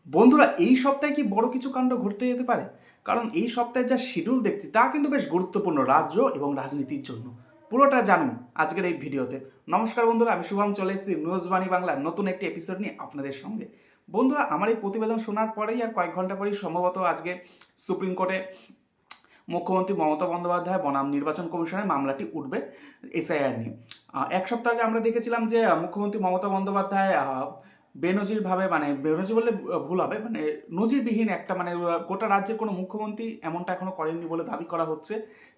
বন্ধুরা, এই সপ্তাহে কি বড় কিছু কাণ্ড ঘটতে যেতে পারে? কারণ এই সপ্তাহে যা শিডিউল দেখছি তা কিন্তু বেশ গুরুত্বপূর্ণ রাজ্য এবং রাজনীতির জন্য। পুরোটা জানুন আজকের এই ভিডিওতে। নমস্কার বন্ধুরা, আমি শুভম চলে এসেছি নিউজ বাণী বাংলার নতুন একটি এপিসোড নিয়ে আপনাদের সঙ্গে। বন্ধুরা, আমার এই প্রতিবেদন শোনার পরেই আর কয়েক ঘন্টা পরেই সম্ভবত আজকে সুপ্রিম কোর্টে মুখ্যমন্ত্রী মমতা বন্দ্যোপাধ্যায় বনাম নির্বাচন কমিশনের মামলাটি উঠবে এসআইআর নিয়ে। এক সপ্তাহ আগে আমরা দেখেছিলাম যে মুখ্যমন্ত্রী মমতা বন্দ্যোপাধ্যায় বেনজিরভাবে, মানে বেনজির বললে ভুল হবে, মানে নজিরবিহীন একটা, মানে গোটা রাজ্যের কোনো মুখ্যমন্ত্রী এমনটা এখনো করেননি বলে দাবি করা হচ্ছে।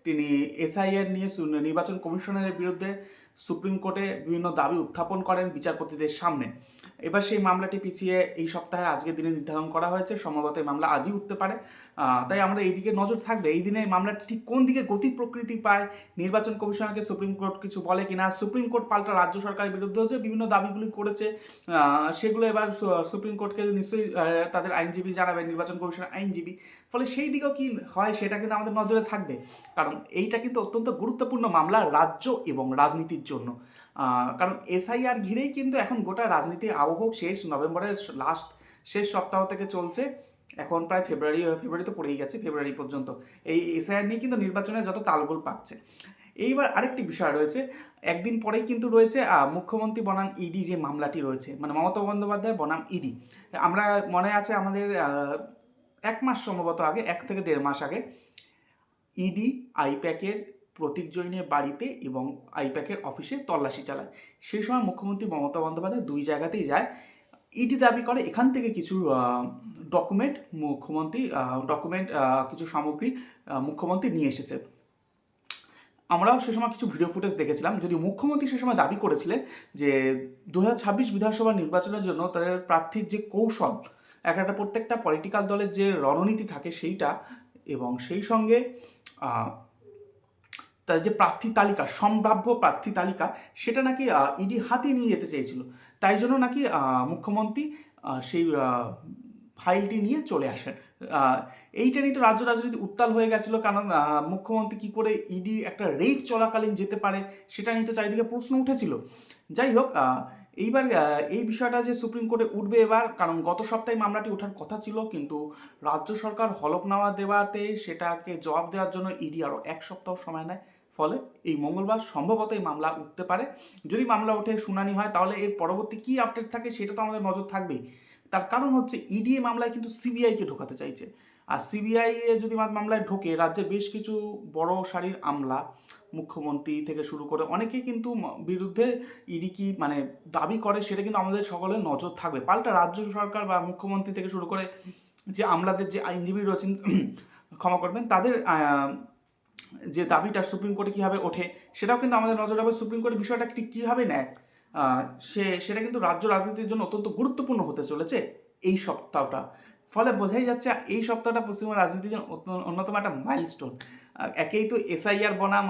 তিনি এসআইআর নিয়ে নির্বাচন কমিশনের বিরুদ্ধে সুপ্রিম কোর্টে বিভিন্ন দাবি উত্থাপন করেন বিচারপতিদের সামনে। এবার সেই মামলাটি পিছিয়ে এই সপ্তাহে আজকের দিনে নির্ধারণ করা হয়েছে, সম্ভবত এই মামলা আজই উঠতে পারে। তাই আমরা এই দিকে নজর থাকবে, এই দিনে এই মামলাটি ঠিক কোন দিকে গতি প্রকৃতি পায়, নির্বাচন কমিশনকে সুপ্রিম কোর্ট কিছু বলে কিনা, সুপ্রিম কোর্ট পাল্টা রাজ্য সরকারের বিরুদ্ধেও যে বিভিন্ন দাবিগুলি করেছে সেগুলো এবার সুপ্রিম কোর্টকে নিশ্চয়ই তাদের আইনজীবী জানাবেন, নির্বাচন কমিশনের আইনজীবী। ফলে সেই দিকেও কি হয় সেটা কিন্তু আমাদের নজরে থাকবে, কারণ এইটা কিন্তু অত্যন্ত গুরুত্বপূর্ণ মামলা রাজ্য এবং রাজনীতির জন্য। কারণ এসআইআর ঘিরেই কিন্তু এখন গোটা রাজনীতির আবহ শেষ নভেম্বরের লাস্ট শেষ সপ্তাহ থেকে চলছে। এখন প্রায় ফেব্রুয়ারি তো পড়েই গেছে, ফেব্রুয়ারি পর্যন্ত এই এসআইআর নিয়ে কিন্তু নির্বাচনের যত তালগোল পাচ্ছে। এইবার আরেকটি বিষয় রয়েছে, একদিন পরেই কিন্তু রয়েছে মুখ্যমন্ত্রী বনাম ইডি যে মামলাটি রয়েছে, মানে মমতা বন্দ্যোপাধ্যায় বনাম ইডি। আমরা মনে আছে আমাদের এক মাস সম্ভবত আগে, 1 থেকে 1.5 মাস আগে ইডি আইপ্যাকের প্রতীক জৈনের বাড়িতে এবং আইপ্যাকের অফিসে তল্লাশি চালায়। সেই সময় মুখ্যমন্ত্রী মমতা বন্দ্যোপাধ্যায় দুই জায়গাতেই যায়। ইডি দাবি করে এখান থেকে কিছু ডকুমেন্ট, কিছু সামগ্রী মুখ্যমন্ত্রী নিয়ে এসেছে। আমরাও সে সময় কিছু ভিডিও ফুটেজ দেখেছিলাম। যদি মুখ্যমন্ত্রী সে সময় দাবি করেছিলেন যে 2026 বিধানসভা নির্বাচনের জন্য তাদের প্রার্থীর যে কৌশল, একটা প্রত্যেকটা পলিটিক্যাল দলের যে রণনীতি থাকে সেইটা, এবং সেই সঙ্গে তার যে প্রার্থী তালিকা, সম্ভাব্য প্রার্থী তালিকা, সেটা নাকি ইডি হাতিয়ে নিয়ে যেতে চেয়েছিল। তাই জন্য নাকি মুখ্যমন্ত্রী সেই ফাইলটি নিয়ে চলে আসেন। এইটা নিয়ে তো রাজ্য রাজনীতি উত্তাল হয়ে গেছিলো, কারণ মুখ্যমন্ত্রী কী করে ইডি একটা রেড চলাকালীন যেতে পারে সেটা নিয়ে তো চারিদিকে প্রশ্ন উঠেছিল। যাই হোক, এইবার এই বিষয়টা যে সুপ্রিম কোর্টে উঠবে এবার, কারণ গত সপ্তাহে মামলাটি ওঠার কথা ছিল, কিন্তু রাজ্য সরকার হলফনামা দেওয়াতে সেটাকে জবাব দেওয়ার জন্য ইডি আরও 1 সপ্তাহ সময় নেয়। ফলে এই মঙ্গলবার সম্ভবত এই মামলা উঠতে পারে। যদি মামলা ওঠে, শুনানি হয়, তাহলে এর পরবর্তী কী আপডেট থাকে সেটা তো আমাদের নজর থাকবেই। তার কারণ হচ্ছে ইডি মামলায় কিন্তু সিবিআইকে ঢোকাতে চাইছে। আর সিবিআই যদি মামলায় ঢোকে, রাজ্যে বেশ কিছু বড় সারির আমলা, মুখ্যমন্ত্রী থেকে শুরু করে অনেকেই কিন্তু বিরুদ্ধে ইডি কি মানে দাবি করে সেটা কিন্তু আমাদের সকলের নজর থাকবে। পাল্টা রাজ্য সরকার বা মুখ্যমন্ত্রী থেকে শুরু করে যে আমলাদের যে আইনজীবী রয়েছেন, ক্ষমা করবেন, তাদের যে দাবিটা সুপ্রিম কোর্টে কীভাবে ওঠে সেটাও কিন্তু আমাদের নজর রাখবে। সুপ্রিম কোর্টের বিষয়টা ঠিক কীভাবে নেয় সেটা কিন্তু রাজ্য রাজনীতির জন্য অত্যন্ত গুরুত্বপূর্ণ হতে চলেছে এই সপ্তাহটা। ফলে বোঝাই যাচ্ছে এই সপ্তাহটা পশ্চিমবঙ্গ রাজনীতির জন্য অন্যতম একটা মাইলস্টোন। একেই তো এসআইআর বনাম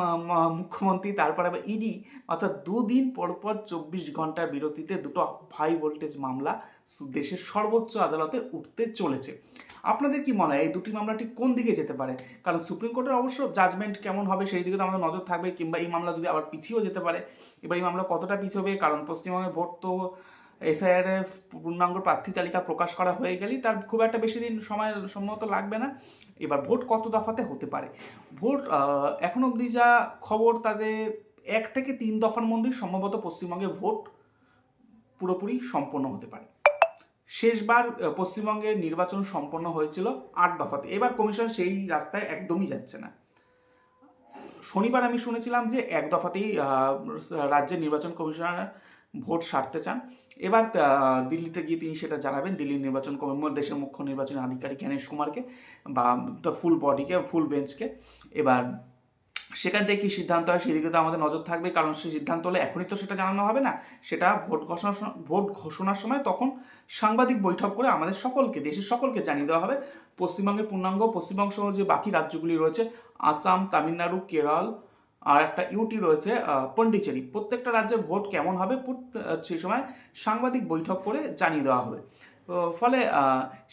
মুখ্যমন্ত্রী, তারপরে আবার ইডি, অর্থাৎ দুদিন পরপর 24 ঘন্টার বিরতিতে দুটো হাই ভোল্টেজ মামলা দেশের সর্বোচ্চ আদালতে উঠতে চলেছে। আপনাদের কি মনে হয় এই দুটি মামলা ঠিক কোন দিকে যেতে পারে? কারণ সুপ্রিম কোর্টের অবশ্য জাজমেন্ট কেমন হবে সেই দিকে তো আমাদের নজর থাকবে, কিংবা এই মামলা যদি আবার পিছিয়েও যেতে পারে। এবার এই মামলা কতটা পিছবে, কারণ পশ্চিমবঙ্গে ভোট তো এসআইআরে পূর্ণাঙ্গ প্রার্থী তালিকা প্রকাশ করা হয়ে গেলেই তার খুব একটা বেশি দিন সময় সম্ভবত লাগবে না। এবার ভোট কত দফাতে হতে পারে? ভোট এখন অবধি যা খবর, তাদের 1 থেকে 3 দফার মধ্যেই সম্ভবত পশ্চিমবঙ্গে ভোট পুরোপুরি সম্পন্ন হতে পারে। শেষবার পশ্চিমবঙ্গে নির্বাচন সম্পন্ন হয়েছিল 8 দফাতে। এবার কমিশন সেই রাস্তায় একদমই যাচ্ছে না। শনিবার আমি শুনেছিলাম যে 1 দফাতেই রাজ্যের নির্বাচন কমিশনার ভোট সারতে চান। এবার দিল্লিতে গিয়ে তিনি সেটা জানাবেন দিল্লির নির্বাচন দেশের মুখ্য নির্বাচনী আধিকারিক জ্ঞানেশ কুমারকে, বা ফুল বডিকে, ফুল বেঞ্চকে। এবার সেখান থেকে কী সিদ্ধান্ত হয় সেদিকে তো আমাদের নজর থাকবে, কারণ সেই সিদ্ধান্ত হলে এখনই তো সেটা জানানো হবে না। সেটা ভোট ঘোষণার সময় তখন সাংবাদিক বৈঠক করে আমাদের সকলকে, দেশের সকলকে জানিয়ে দেওয়া হবে। পশ্চিমবঙ্গের পূর্ণাঙ্গ, পশ্চিমবঙ্গ সহ যে বাকি রাজ্যগুলি রয়েছে, আসাম, তামিলনাড়ু, কেরল, আর একটা ইউটি রয়েছে পন্ডিচেরি, প্রত্যেকটা রাজ্যের ভোট কেমন হবে সেই সময় সাংবাদিক বৈঠক করে জানিয়ে দেওয়া হবে। ফলে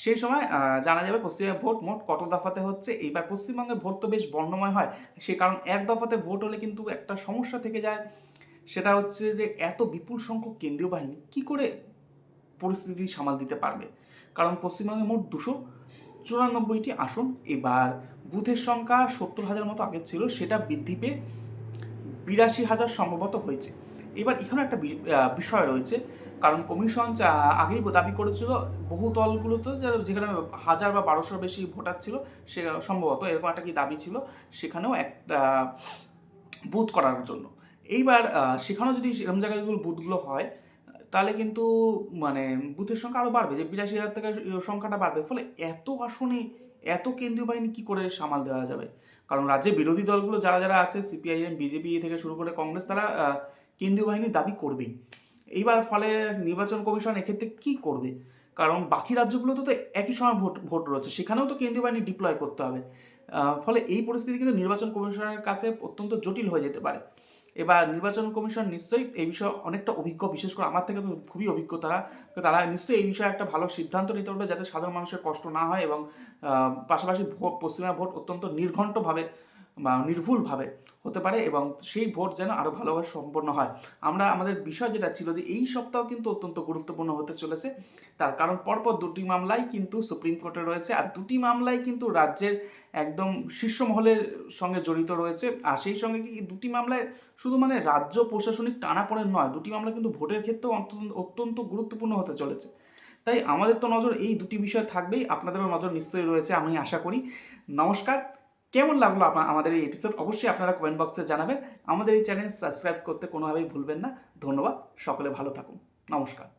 সেই সময় জানা যাবে পশ্চিমবঙ্গের ভোট মোট কত দফাতে হচ্ছে। এইবার পশ্চিমবঙ্গের ভোট তো বেশ বর্ণময় হয়, সে কারণ 1 দফাতে ভোট হলে কিন্তু একটা সমস্যা থেকে যায়, সেটা হচ্ছে যে এত বিপুল সংখ্যক কেন্দ্রীয় বাহিনী কী করে পরিস্থিতি সামাল দিতে পারবে। কারণ পশ্চিমবঙ্গে মোট 294টি আসন। এবার বুথের সংখ্যা 70,000 মতো আগে ছিল, সেটা বৃদ্ধি পেয়ে 82,000 সম্ভবত হয়েছে। এবার এখানে একটা বিষয় রয়েছে, কারণ কমিশন আগেই দাবি করেছিল বহু দলগুলোতে যেখানে 1000 বা 1200 বেশি ভোটার ছিল, সে সম্ভবত এরকম একটা কি দাবি ছিল, সেখানেও একটা বুথ করার জন্য। এইবার সেখানেও যদি এরকম জায়গাগুলো বুথগুলো হয়, তাহলে কিন্তু মানে বুথের সংখ্যা আরও বাড়বে, যে 82,000 থেকে সংখ্যাটা বাড়বে। ফলে এত আসনে এত কেন্দ্রীয় বাহিনী কী করে সামাল দেওয়া যাবে? কারণ রাজ্যে বিরোধী দলগুলো যারা যারা আছে, সিপিআইএম, বিজেপি থেকে শুরু করে কংগ্রেস, তারা কেন্দ্রীয় বাহিনীর দাবি করবেই। এইবার ফলে নির্বাচন কমিশন এক্ষেত্রে কী করবে? কারণ বাকি রাজ্যগুলোতে তো একই সময় ভোট রয়েছে, সেখানেও তো কেন্দ্রীয় বাহিনী ডিপ্লয় করতে হবে। ফলে এই পরিস্থিতি কিন্তু নির্বাচন কমিশনের কাছে অত্যন্ত জটিল হয়ে যেতে পারে। এবার নির্বাচন কমিশন নিশ্চয়ই এই বিষয়ে অনেকটা অভিজ্ঞ, বিশেষ করে আমার থেকে তো খুবই অভিজ্ঞ তারা। তারা নিশ্চয়ই এই বিষয়ে একটা ভালো সিদ্ধান্ত নিতে পারবে, যাতে সাধারণ মানুষের কষ্ট না হয় এবং পাশাপাশি পশ্চিমবঙ্গের ভোট অত্যন্ত নির্ঘণ্টভাবে বা নির্ভুলভাবে হতে পারে, এবং সেই ভোট যেন আরও ভালোভাবে সম্পন্ন হয়। আমাদের বিষয় যেটা ছিল যে এই সপ্তাহ কিন্তু অত্যন্ত গুরুত্বপূর্ণ হতে চলেছে, তার কারণ পরপর দুটি মামলাই কিন্তু সুপ্রিম কোর্টে রয়েছে, আর দুটি মামলাই কিন্তু রাজ্যের একদম শীর্ষ মহলের সঙ্গে জড়িত রয়েছে। আর সেই সঙ্গে কি দুটি মামলায় শুধু মানে রাজ্য প্রশাসনিক টানাপোড়েন নয়, দুটি মামলা কিন্তু ভোটের ক্ষেত্রেও অত্যন্ত গুরুত্বপূর্ণ হতে চলেছে। তাই আমাদের তো নজর এই দুটি বিষয় থাকবেই, আপনাদেরও নজর নিশ্চয়ই রয়েছে আমি আশা করি। নমস্কার। কেমন লাগলো আমাদের এই এপিসোড অবশ্যই আপনারা কমেন্ট বক্সে জানাবেন। আমাদের এই চ্যানেল সাবস্ক্রাইব করতে কোনোভাবেই ভুলবেন না। ধন্যবাদ। সকলে ভালো থাকুন। নমস্কার।